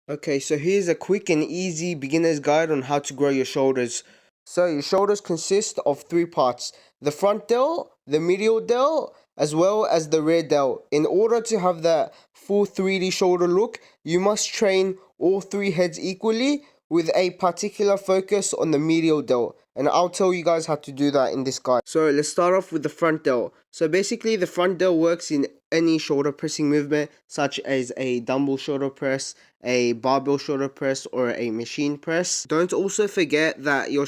Okay, so here's a quick and easy beginner's guide on how to grow your shoulders. So your shoulders consist of three parts: the front delt, the medial delt, as well as the rear delt. In order to have that full 3D shoulder look, you must train all three heads equally with a particular focus on the medial delt. And I'll tell you guys how to do that in this guide. So let's start off with the front delt. So basically the front delt works in any shoulder pressing movement, such as a dumbbell shoulder press, a barbell shoulder press, or a machine press. Don't also forget that your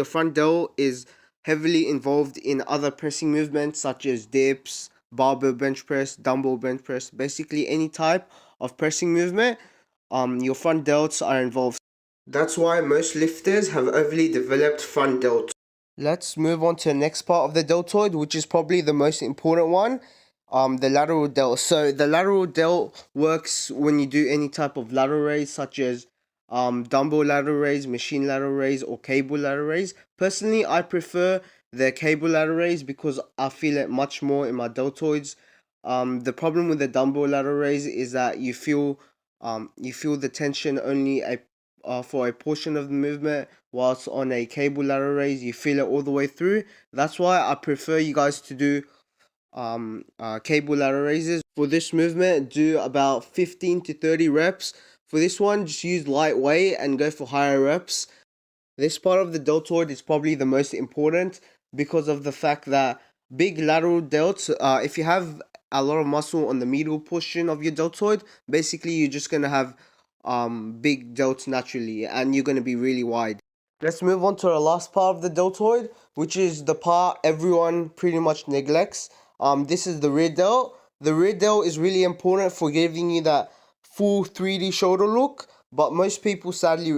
front delt is heavily involved in other pressing movements such as dips, barbell bench press, dumbbell bench press, basically any type of pressing movement. Your front delts are involved. That's why most lifters have overly developed front delts. Let's move on to the next part of the deltoid, which is probably the most important one, the lateral delt. So the lateral delt works when you do any type of lateral raise, such as dumbbell lateral raise, machine lateral raise, or cable lateral raise. Personally, I prefer the cable lateral raise because I feel it much more in my deltoids. The problem with the dumbbell lateral raise is that you feel the tension only for a portion of the movement, whilst on a cable lateral raise you feel it all the way through. That's why I prefer you guys to do cable lateral raises. For this movement, do about 15 to 30 reps. For this one, just use lightweight and go for higher reps. This part of the deltoid is probably the most important because of the fact that big lateral delts, if you have a lot of muscle on the medial portion of your deltoid, basically you're just going to have big delts naturally and you're going to be really wide. Let's move on to the last part of the deltoid, which is the part everyone pretty much neglects. This is the rear delt. The rear delt is really important for giving you that full 3D shoulder look, but most people sadly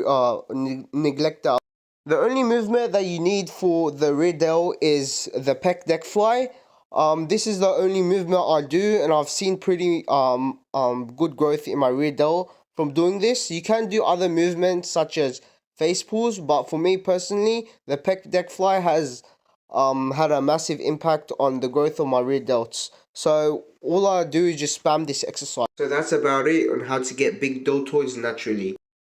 neglect that. The only movement that you need for the rear delt is the pec deck fly. This is the only movement I do, and I've seen pretty good growth in my rear delt from doing this. You can do other movements such as face pulls, but for me personally, the pec deck fly has had a massive impact on the growth of my rear delts. So all I do is just spam this exercise. So that's about it on how to get big deltoids naturally.